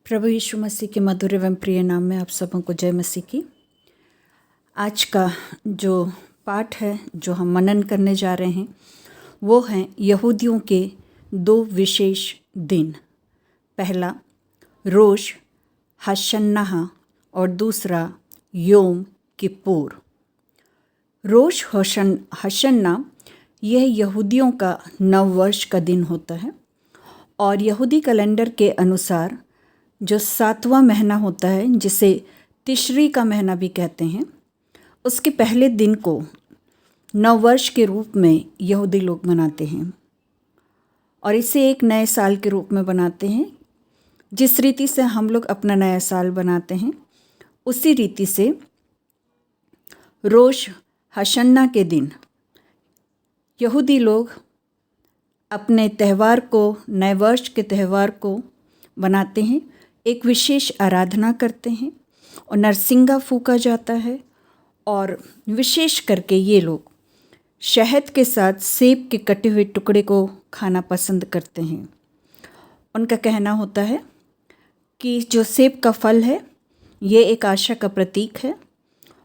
प्रभु यीशु मसीह के मधुर एवं प्रिय नाम में आप सबों को जय मसीह की। आज का जो पाठ है जो हम मनन करने जा रहे हैं वो हैं यहूदियों के दो विशेष दिन। पहला रोश हशन्नाह और दूसरा योम किप्पूर। रोश हशन्ना यह यहूदियों का नव वर्ष का दिन होता है और यहूदी कैलेंडर के अनुसार जो 7वां महीना होता है जिसे तिशरी का महीना भी कहते हैं, उसके पहले दिन को नव वर्ष के रूप में यहूदी लोग मनाते हैं और इसे एक नए साल के रूप में बनाते हैं। जिस रीति से हम लोग अपना नया साल बनाते हैं उसी रीति से रोश हशन्ना के दिन यहूदी लोग अपने त्यौहार को, नए वर्ष के त्यौहार को बनाते हैं। एक विशेष आराधना करते हैं और नरसिंगा फूका जाता है और विशेष करके ये लोग शहद के साथ सेब के कटे हुए टुकड़े को खाना पसंद करते हैं। उनका कहना होता है कि जो सेब का फल है ये एक आशा का प्रतीक है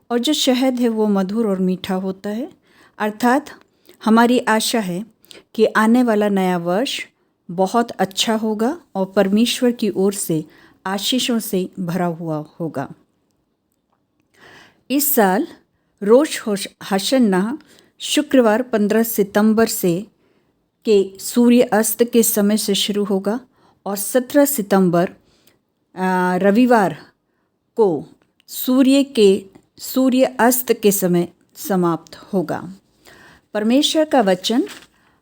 और जो शहद है वो मधुर और मीठा होता है। अर्थात हमारी आशा है कि आने वाला नया वर्ष बहुत अच्छा होगा और परमेश्वर की ओर से आशीषों से भरा हुआ होगा। इस साल रोश हशन्नाह शुक्रवार 15 सितंबर से के सूर्य अस्त के समय से शुरू होगा और 17 सितंबर रविवार को सूर्य अस्त के समय समाप्त होगा। परमेश्वर का वचन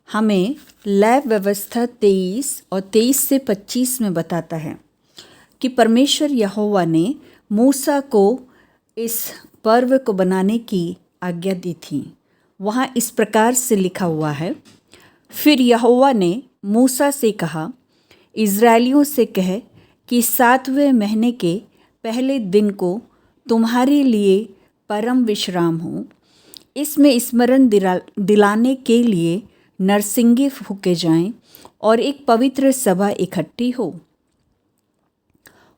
हमें लैव व्यवस्था 23 और 23 से 25 में बताता है कि परमेश्वर यहोवा ने मूसा को इस पर्व को बनाने की आज्ञा दी थी। वहाँ इस प्रकार से लिखा हुआ है, फिर यहोवा ने मूसा से कहा, इज़राइलियों से कह कि 7वें महीने के पहले दिन को तुम्हारे लिए परम विश्राम हो। इसमें स्मरण दिलाने के लिए नरसिंगे फूके जाएं और एक पवित्र सभा इकट्ठी हो।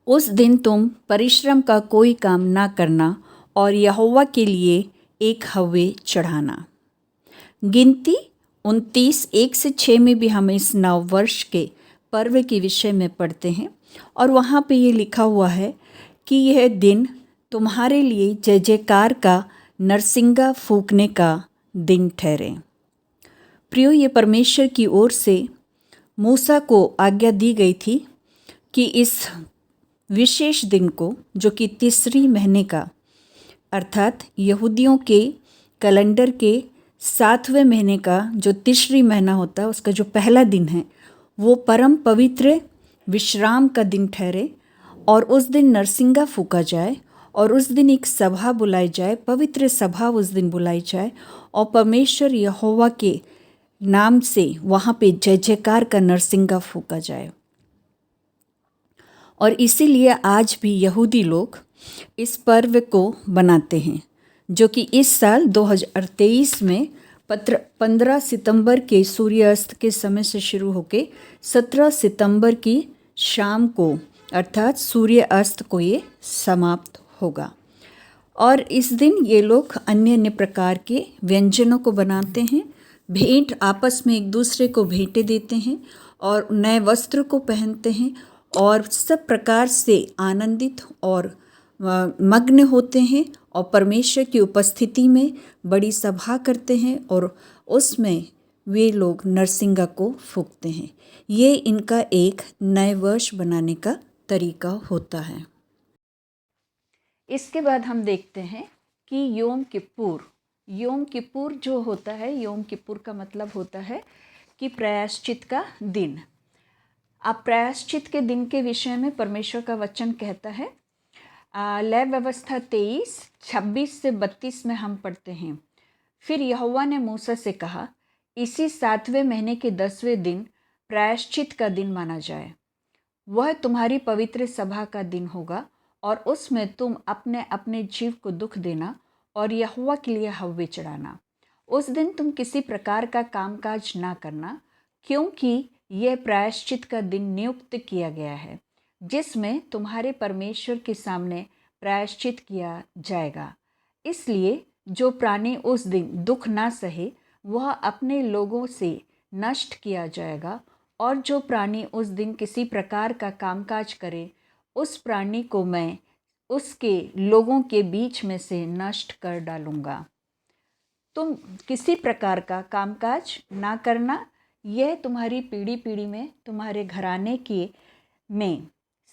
उस दिन तुम परिश्रम का कोई काम ना करना और यहोवा के लिए एक हव्वे चढ़ाना। गिनती 29 1 से 6 में भी हम इस नव वर्ष के पर्व के विषय में पढ़ते हैं और वहाँ पे ये लिखा हुआ है कि यह दिन तुम्हारे लिए जय जयकार का नरसिंगा फूकने का दिन ठहरे। प्रियो, ये परमेश्वर की ओर से मूसा को आज्ञा दी गई थी कि इस विशेष दिन को, जो कि तीसरी महीने का अर्थात यहूदियों के कैलेंडर के 7वें महीने का जो तीसरी महीना होता है उसका जो पहला दिन है वो परम पवित्र विश्राम का दिन ठहरे और उस दिन नरसिंगा फूका जाए और उस दिन एक सभा बुलाई जाए, पवित्र सभा उस दिन बुलाई जाए और परमेश्वर यहोवा के नाम से वहाँ पे जय जयकार का नरसिंगा फूका जाए। और इसीलिए आज भी यहूदी लोग इस पर्व को बनाते हैं, जो कि इस साल 2023 में 15 सितंबर के सूर्यास्त के समय से शुरू होकर 17 सितंबर की शाम को अर्थात सूर्यास्त को ये समाप्त होगा। और इस दिन ये लोग अन्य अन्य प्रकार के व्यंजनों को बनाते हैं, भेंट आपस में एक दूसरे को भेंटें देते हैं और नए वस्त्र को पहनते हैं और सब प्रकार से आनंदित और मग्न होते हैं और परमेश्वर की उपस्थिति में बड़ी सभा करते हैं और उसमें वे लोग नरसिंगा को फूकते हैं। ये इनका एक नए वर्ष बनाने का तरीका होता है। इसके बाद हम देखते हैं कि योम किप्पूर जो होता है, योम किप्पूर का मतलब होता है कि प्रायश्चित का दिन। अब प्रायश्चित के दिन के विषय में परमेश्वर का वचन कहता है, लय व्यवस्था 23 26 से 32 में हम पढ़ते हैं, फिर यहोवा ने मूसा से कहा, इसी 7वें महीने के 10वें दिन प्रायश्चित का दिन माना जाए। वह तुम्हारी पवित्र सभा का दिन होगा और उसमें तुम अपने अपने जीव को दुख देना और यहोवा के लिए हव्वे चढ़ाना। उस दिन तुम किसी प्रकार का कामकाज ना करना, क्योंकि यह प्रायश्चित का दिन नियुक्त किया गया है। जिसमें तुम्हारे परमेश्वर के सामने प्रायश्चित किया जाएगा। इसलिए जो प्राणी उस दिन दुख ना सहे वह अपने लोगों से नष्ट किया जाएगा, और जो प्राणी उस दिन किसी प्रकार का कामकाज करे उस प्राणी को मैं उसके लोगों के बीच में से नष्ट कर डालूंगा। तुम किसी प्रकार का कामकाज ना करना, यह तुम्हारी पीढ़ी पीढ़ी में तुम्हारे घराने के में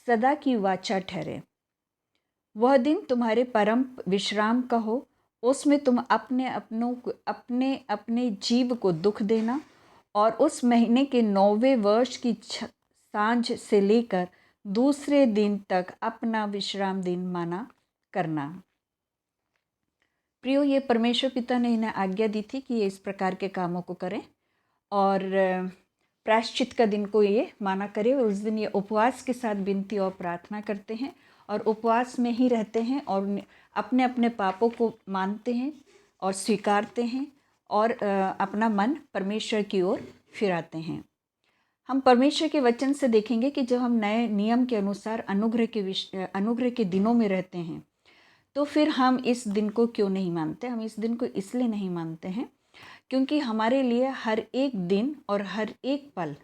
सदा की वाचा ठहरे। वह दिन तुम्हारे परम विश्राम का हो, उसमें तुम अपने अपने जीव को दुख देना, और उस महीने के 9वें वर्ष की सांझ से लेकर दूसरे दिन तक अपना विश्राम दिन माना करना। प्रियो, ये परमेश्वर पिता ने इन्हें आज्ञा दी थी कि ये इस प्रकार के कामों को करें और प्रायश्चित का दिन को ये माना करें। और उस दिन ये उपवास के साथ विनती और प्रार्थना करते हैं और उपवास में ही रहते हैं और अपने अपने पापों को मानते हैं और स्वीकारते हैं और अपना मन परमेश्वर की ओर फिराते हैं। हम परमेश्वर के वचन से देखेंगे कि जब हम नए नियम के अनुसार अनुग्रह के दिनों में रहते हैं तो फिर हम इस दिन को क्यों नहीं मानते। हम इस दिन को इसलिए नहीं मानते हैं क्योंकि हमारे लिए हर एक दिन और हर एक पल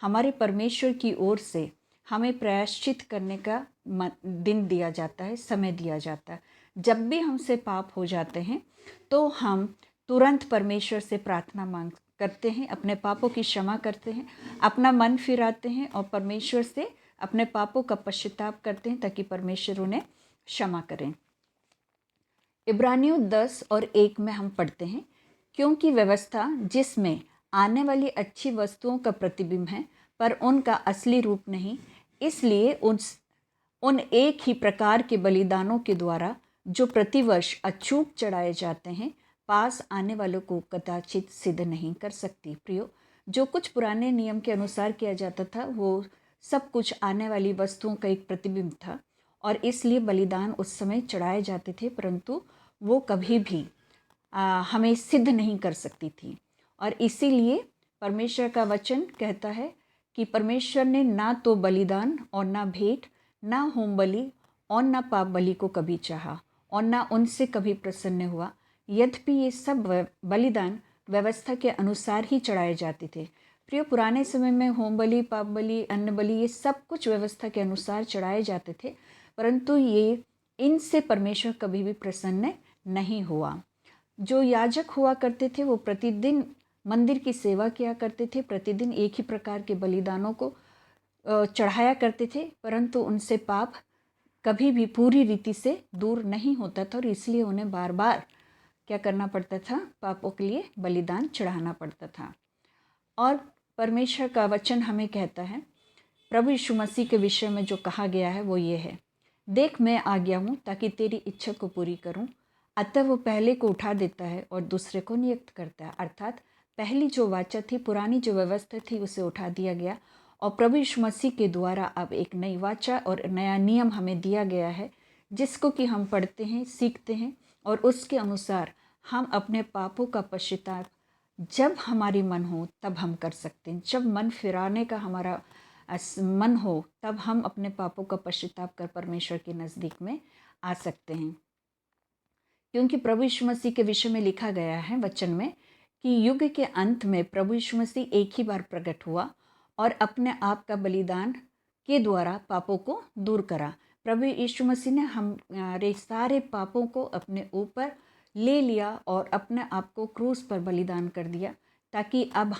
हमारे परमेश्वर की ओर से हमें प्रायश्चित करने का दिन दिया जाता है, समय दिया जाता है। जब भी हमसे पाप हो जाते हैं तो हम तुरंत परमेश्वर से प्रार्थना मांग करते हैं, अपने पापों की क्षमा करते हैं, अपना मन फिराते हैं और परमेश्वर से अपने पापों का पश्चाताप करते हैं ताकि परमेश्वर उन्हें क्षमा करें। इब्रानियों 10 और 1 में हम पढ़ते हैं, क्योंकि व्यवस्था जिसमें आने वाली अच्छी वस्तुओं का प्रतिबिंब है पर उनका असली रूप नहीं, इसलिए उन एक ही प्रकार के बलिदानों के द्वारा जो प्रतिवर्ष अचूक चढ़ाए जाते हैं पास आने वालों को कदाचित सिद्ध नहीं कर सकती। प्रियो, जो कुछ पुराने नियम के अनुसार किया जाता था वो सब कुछ आने वाली वस्तुओं का एक प्रतिबिंब था और इसलिए बलिदान उस समय चढ़ाए जाते थे, परंतु वो कभी भी हमें सिद्ध नहीं कर सकती थी। और इसीलिए परमेश्वर का वचन कहता है कि परमेश्वर ने ना तो बलिदान और ना भेंट, ना होम बलि और ना पाप बलि को कभी चाहा और ना उनसे कभी प्रसन्न हुआ। यद्यपि ये सब बलिदान व्यवस्था के अनुसार ही चढ़ाए जाते थे। प्रिय, पुराने समय में होम बलि, पाप बलि, अन्न बलि ये सब कुछ व्यवस्था के अनुसार चढ़ाए जाते थे, परंतु ये इनसे परमेश्वर कभी भी प्रसन्न नहीं हुआ। जो याजक हुआ करते थे वो प्रतिदिन मंदिर की सेवा किया करते थे, प्रतिदिन एक ही प्रकार के बलिदानों को चढ़ाया करते थे, परंतु उनसे पाप कभी भी पूरी रीति से दूर नहीं होता था और इसलिए उन्हें बार बार क्या करना पड़ता था, पापों के लिए बलिदान चढ़ाना पड़ता था। और परमेश्वर का वचन हमें कहता है, प्रभु यीशु मसीह के विषय में जो कहा गया है वो ये है, देख मैं आ गया हूँ ताकि तेरी इच्छा को पूरी करूँ। अतः वो पहले को उठा देता है और दूसरे को नियुक्त करता है। अर्थात पहली जो वाचा थी, पुरानी जो व्यवस्था थी, उसे उठा दिया गया और प्रभु यीशु मसीह के द्वारा अब एक नई वाचा और नया नियम हमें दिया गया है, जिसको कि हम पढ़ते हैं, सीखते हैं और उसके अनुसार हम अपने पापों का पश्चाताप जब हमारी मन हो तब हम कर सकते हैं। जब मन फिराने का हमारा मन हो तब हम अपने पापों का पश्चाताप कर परमेश्वर के नज़दीक में आ सकते हैं। क्योंकि प्रभु यीशु मसीह के विषय में लिखा गया है वचन में कि युग के अंत में प्रभु यीशु मसीह एक ही बार प्रकट हुआ और अपने आप का बलिदान के द्वारा पापों को दूर करा। प्रभु यीशु मसीह ने हमारे सारे पापों को अपने ऊपर ले लिया और अपने आप को क्रूस पर बलिदान कर दिया, ताकि अब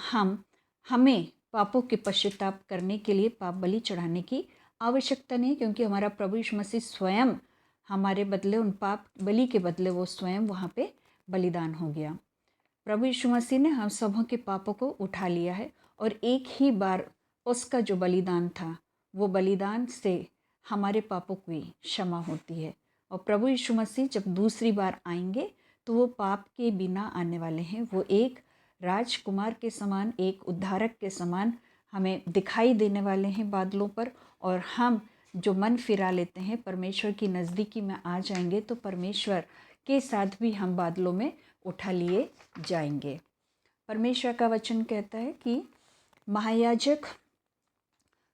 हमें पापों के पश्चाताप करने के लिए पाप बलि चढ़ाने की आवश्यकता नहीं, क्योंकि हमारा प्रभु यीशु मसीह स्वयं हमारे बदले, उन पाप बलि के बदले वो स्वयं वहाँ पे बलिदान हो गया। प्रभु यीशु मसीह ने हम सबों के पापों को उठा लिया है और एक ही बार उसका जो बलिदान था वो बलिदान से हमारे पापों की क्षमा होती है। और प्रभु यीशु मसीह जब दूसरी बार आएंगे तो वो पाप के बिना आने वाले हैं। वो एक राजकुमार के समान, एक उद्धारक के समान हमें दिखाई देने वाले हैं बादलों पर, और हम जो मन फिरा लेते हैं परमेश्वर की नज़दीकी में आ जाएंगे तो परमेश्वर के साथ भी हम बादलों में उठा लिए जाएंगे। परमेश्वर का वचन कहता है कि महायाजक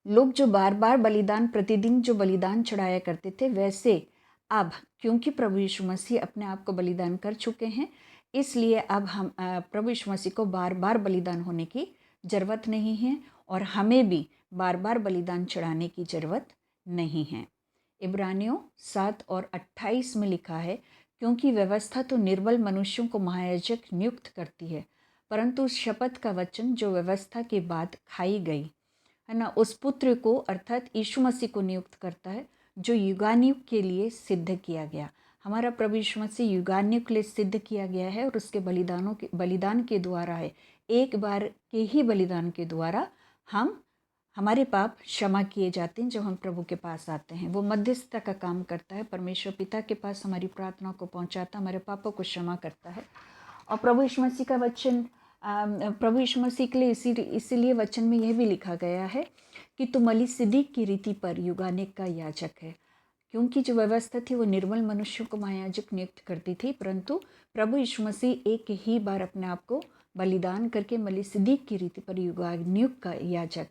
लोग जो बार बार बलिदान, प्रतिदिन जो बलिदान चढ़ाया करते थे, वैसे अब क्योंकि प्रभु यीशु मसीह अपने आप को बलिदान कर चुके हैं, इसलिए अब हम प्रभु यीशु मसीह को बार बार बलिदान होने की ज़रूरत नहीं है और हमें भी बार बार बलिदान चढ़ाने की ज़रूरत नहीं है। इब्रानियों 7 और 28 में लिखा है, क्योंकि व्यवस्था तो निर्बल मनुष्यों को महायाजक नियुक्त करती है, परंतु शपथ का वचन जो व्यवस्था के बाद खाई गई है ना, उस पुत्र को अर्थात यीशु मसीह को नियुक्त करता है, जो युगानुयुग के लिए सिद्ध किया गया। हमारा प्रभु यीशु मसीह युगानुयुग के लिए सिद्ध किया गया है और उसके बलिदान के द्वारा है, एक बार के ही बलिदान के द्वारा हमारे पाप क्षमा किए जाते हैं। जब हम प्रभु के पास आते हैं, वो मध्यस्थता का काम करता है, परमेश्वर पिता के पास हमारी प्रार्थना को पहुंचाता, हमारे पापों को क्षमा करता है। और प्रभु यीशु मसीह का वचन, प्रभु यीशु मसीह के लिए इसीलिए वचन में यह भी लिखा गया है कि तू मलिसिदिक की रीति पर युगानुयुग का याजक है। क्योंकि जो व्यवस्था थी वो निर्मल मनुष्यों को महायाजक नियुक्त करती थी, परंतु प्रभु यीशु मसीह एक ही बार अपने आप को बलिदान करके मलिसिदिक की रीति पर युगानुयुग का याजक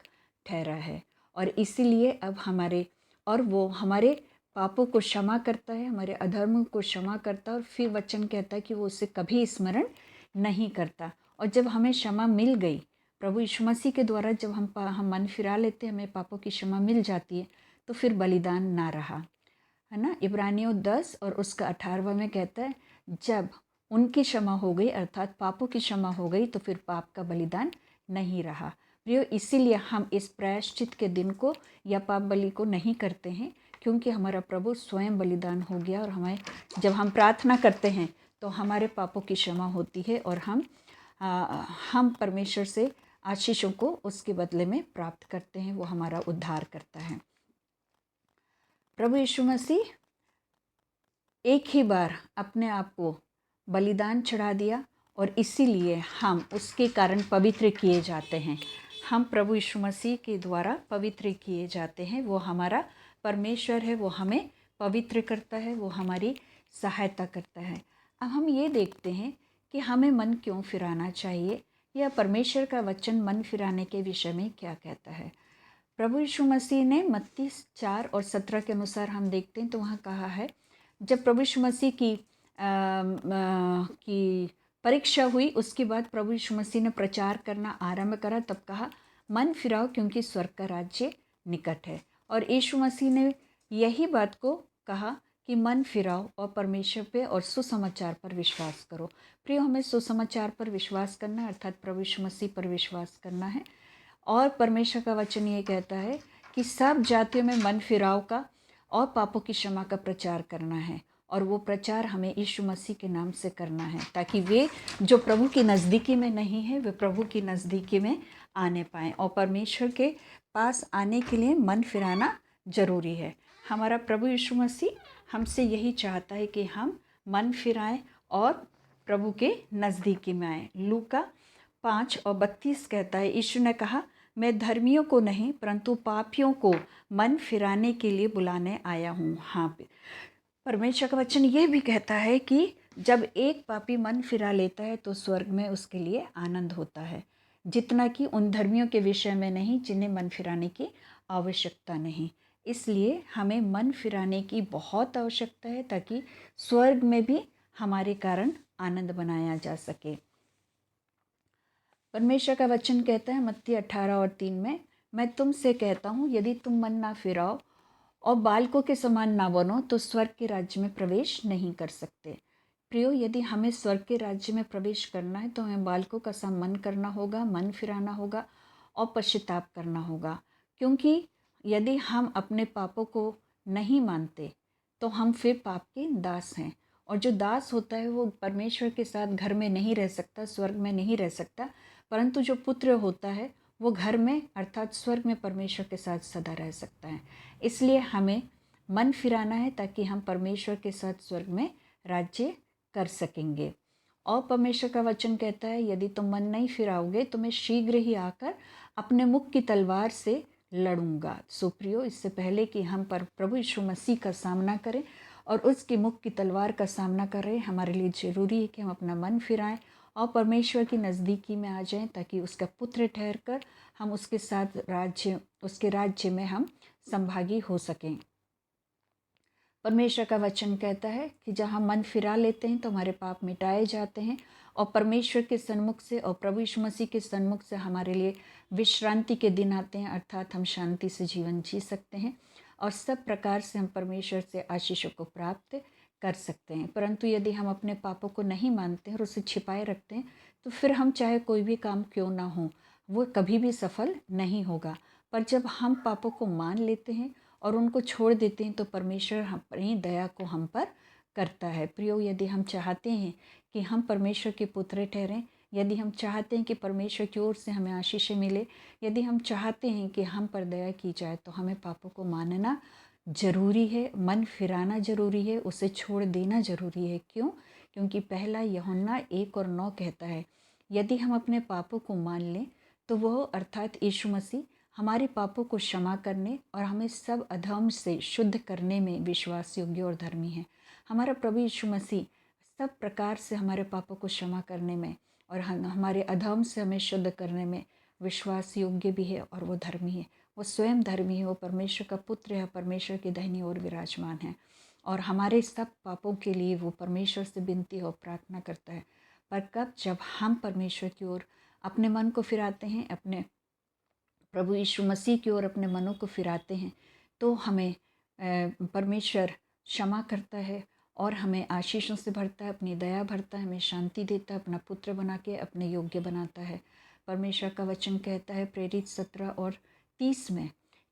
ठहरा है। और इसीलिए अब वो हमारे पापों को क्षमा करता है, हमारे अधर्म को क्षमा करता है, और फिर वचन कहता है कि वो उसे कभी स्मरण नहीं करता। और जब हमें क्षमा मिल गई प्रभु यीशु मसीह के द्वारा, जब हम मन फिरा लेते हैं, हमें पापों की क्षमा मिल जाती है, तो फिर बलिदान ना रहा, है ना। इब्रानियों 10 और उसका 18वां में कहता है, जब उनकी क्षमा हो गई अर्थात पापों की क्षमा हो गई, तो फिर पाप का बलिदान नहीं रहा। प्रियो, इसीलिए हम इस प्रायश्चित के दिन को या पाप बलि को नहीं करते हैं, क्योंकि हमारा प्रभु स्वयं बलिदान हो गया। और जब हम प्रार्थना करते हैं तो हमारे पापों की क्षमा होती है और हम परमेश्वर से आशीषों को उसके बदले में प्राप्त करते हैं, वो हमारा उद्धार करता है। प्रभु यीशु मसीह एक ही बार अपने आप को बलिदान चढ़ा दिया और इसीलिए हम उसके कारण पवित्र किए जाते हैं। हम प्रभु यीशु मसीह के द्वारा पवित्र किए जाते हैं। वो हमारा परमेश्वर है, वो हमें पवित्र करता है, वो हमारी सहायता करता है। अब हम ये देखते हैं कि हमें मन क्यों फिराना चाहिए, या परमेश्वर का वचन मन फिराने के विषय में क्या कहता है। प्रभु यीशु मसीह ने मत्ती 4 और 17 के अनुसार हम देखते हैं तो वहाँ कहा है, जब प्रभु यीशु मसीह की परीक्षा हुई, उसके बाद प्रभु यीशु मसीह ने प्रचार करना आरंभ करा, तब कहा मन फिराओ क्योंकि स्वर्ग का राज्य निकट है। और यीशु मसीह ने यही बात को कहा कि मन फिराओ और परमेश्वर पे और सुसमाचार पर विश्वास करो। प्रिय, हमें सुसमाचार पर विश्वास करना अर्थात प्रभु यीशु मसीह पर विश्वास करना है। और परमेश्वर का वचन ये कहता है कि सब जातियों में मन फिराव का और पापों की क्षमा का प्रचार करना है, और वो प्रचार हमें यीशु मसीह के नाम से करना है, ताकि वे जो प्रभु की नज़दीकी में नहीं है वे प्रभु की नज़दीकी में आने पाएँ। और परमेश्वर के पास आने के लिए मन फिराना ज़रूरी है। हमारा प्रभु यीशु मसीह हमसे यही चाहता है कि हम मन फिराएं और प्रभु के नज़दीकी में आएँ। लूका 5 और 32 कहता है, यीशु ने कहा, मैं धर्मियों को नहीं परंतु पापियों को मन फिराने के लिए बुलाने आया हूँ। हाँ, परमेश्वर का वचन ये भी कहता है कि जब एक पापी मन फिरा लेता है तो स्वर्ग में उसके लिए आनंद होता है, जितना कि उन धर्मियों के विषय में नहीं जिन्हें मन फिराने की आवश्यकता नहीं। इसलिए हमें मन फिराने की बहुत आवश्यकता है, ताकि स्वर्ग में भी हमारे कारण आनंद बनाया जा सके। परमेश्वर का वचन कहता है मत्ती 18 और 3 में, मैं तुमसे कहता हूँ यदि तुम मन ना फिराओ और बालकों के समान ना बनो तो स्वर्ग के राज्य में प्रवेश नहीं कर सकते। प्रियो, यदि हमें स्वर्ग के राज्य में प्रवेश करना है तो हमें बालकों का सा मन करना होगा, मन फिराना होगा और पश्चाताप करना होगा। क्योंकि यदि हम अपने पापों को नहीं मानते तो हम फिर पाप के दास हैं, और जो दास होता है वो परमेश्वर के साथ घर में नहीं रह सकता, स्वर्ग में नहीं रह सकता, परंतु जो पुत्र होता है वो घर में अर्थात स्वर्ग में परमेश्वर के साथ सदा रह सकता है। इसलिए हमें मन फिराना है ताकि हम परमेश्वर के साथ स्वर्ग में राज्य कर सकेंगे। और परमेश्वर का वचन कहता है, यदि तुम मन नहीं फिराओगे तो मैं शीघ्र ही आकर अपने मुख की तलवार से लड़ूंगा। सो प्रियो, इससे पहले कि हम पर प्रभु यीशु मसीह का सामना करें और उसकी मुख की तलवार का सामना करें, हमारे लिए ज़रूरी है कि हम अपना मन फिराएं और परमेश्वर की नज़दीकी में आ जाएं, ताकि उसका पुत्र ठहरकर हम उसके साथ उसके राज्य में हम संभागी हो सकें। परमेश्वर का वचन कहता है कि जब हम मन फिरा लेते हैं तो हमारे पाप मिटाए जाते हैं और परमेश्वर के सन्मुख से और प्रभु यीशु मसीह के सन्मुख से हमारे लिए विश्रांति के दिन आते हैं, अर्थात हम शांति से जीवन जी सकते हैं और सब प्रकार से हम परमेश्वर से आशीषों को प्राप्त कर सकते हैं। परंतु यदि हम अपने पापों को नहीं मानते हैं और उसे छिपाए रखते हैं तो फिर हम चाहे कोई भी काम क्यों ना हो, वो कभी भी सफल नहीं होगा। पर जब हम पापों को मान लेते हैं और उनको छोड़ देते हैं तो परमेश्वर अपनी दया को हम पर करता है। प्रियो, यदि हम चाहते हैं कि हम परमेश्वर के पुत्र ठहरें, यदि हम चाहते हैं कि परमेश्वर की ओर से हमें आशीष मिले, यदि हम चाहते हैं कि हम पर दया की जाए, तो हमें पापों को मानना ज़रूरी है, मन फिराना ज़रूरी है, उसे छोड़ देना ज़रूरी है। क्यों? क्योंकि पहला यूहन्ना 1:9 कहता है, यदि हम अपने पापों को मान लें तो वह अर्थात यीशु मसीह हमारे पापों को क्षमा करने और हमें सब अधर्म से शुद्ध करने में विश्वास योग्य और धर्मी है। हमारा प्रभु यीशु मसीह सब प्रकार से हमारे पापों को क्षमा करने में और हमारे अधर्म से हमें शुद्ध करने में विश्वास योग्य भी है और वो धर्मी है। वो स्वयं धर्मी है, वो परमेश्वर का पुत्र है, परमेश्वर की दाहिनी ओर विराजमान है और हमारे सब पापों के लिए वो परमेश्वर से विनती और प्रार्थना करता है। पर कब? जब हम परमेश्वर की ओर अपने मन को फिराते हैं, अपने प्रभु यीशु मसीह की ओर अपने मनों को फिराते हैं, तो हमें परमेश्वर क्षमा करता है और हमें आशीषों से भरता है, अपनी दया भरता है, हमें शांति देता है, अपना पुत्र बना के अपने योग्य बनाता है। परमेश्वर का वचन कहता है प्रेरित 17:30 में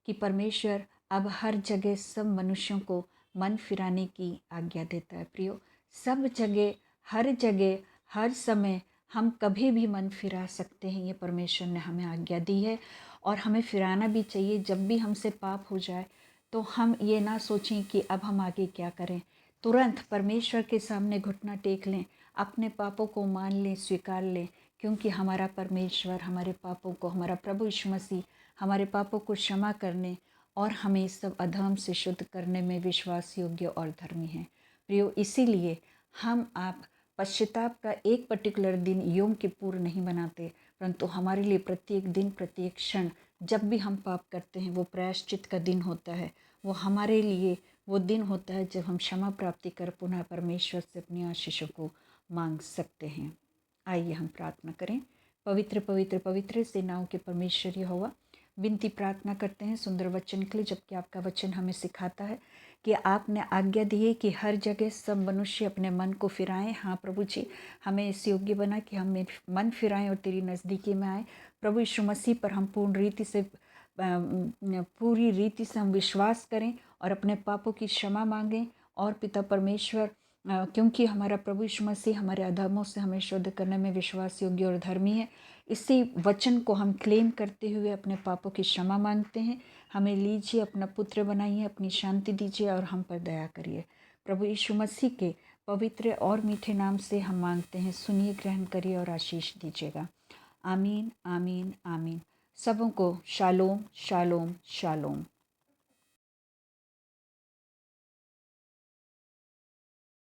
कि परमेश्वर अब हर जगह सब मनुष्यों को मन फिराने की आज्ञा देता है। प्रियो, सब जगह, हर जगह, हर समय हम कभी भी मन फिरा सकते हैं। ये परमेश्वर ने हमें आज्ञा दी है और हमें फिराना भी चाहिए। जब भी हमसे पाप हो जाए तो हम ये ना सोचें कि अब हम आगे क्या करें, तुरंत परमेश्वर के सामने घुटना टेक लें, अपने पापों को मान लें, स्वीकार लें, क्योंकि हमारा परमेश्वर हमारे पापों को, हमारा प्रभु यीशु मसीह हमारे पापों को क्षमा करने और हमें सब अधर्म से शुद्ध करने में विश्वास योग्य और धर्मी है। प्रियो, इसीलिए हम आप पश्चाताप का एक पर्टिकुलर दिन योम किप्पुर नहीं बनाते, परंतु हमारे लिए प्रत्येक दिन, प्रत्येक क्षण जब भी हम पाप करते हैं वो प्रायश्चित का दिन होता है। वो हमारे लिए वो दिन होता है जब हम क्षमा प्राप्ति कर पुनः परमेश्वर से अपनी आशीषों को मांग सकते हैं। आइए हम प्रार्थना करें। पवित्र पवित्र पवित्र सेनाओं के परमेश्वर यहोवा, विनती प्रार्थना करते हैं सुंदर वचन के लिए, जबकि आपका वचन हमें सिखाता है कि आपने आज्ञा दी है कि हर जगह सब मनुष्य अपने मन को फिराएं। हाँ प्रभु जी, हमें इस योग्य बना कि हम मन फिराएं और तेरी नज़दीकी में आए। प्रभु यीशु मसीह पर हम पूरी रीति से हम विश्वास करें और अपने पापों की क्षमा मांगें और पिता परमेश्वर, क्योंकि हमारा प्रभु यीशु मसीह हमारे अधर्मों से हमें शुद्ध करने में विश्वास योग्य और धर्मी है। इसी वचन को हम क्लेम करते हुए अपने पापों की क्षमा मांगते हैं। हमें लीजिए, अपना पुत्र बनाइए, अपनी शांति दीजिए और हम पर दया करिए। प्रभु यीशु मसीह के पवित्र और मीठे नाम से हम मांगते हैं, सुनिए, ग्रहण करिए और आशीष दीजिएगा। आमीन, आमीन, आमीन। सबों को शालोम, शालोम, शालोम।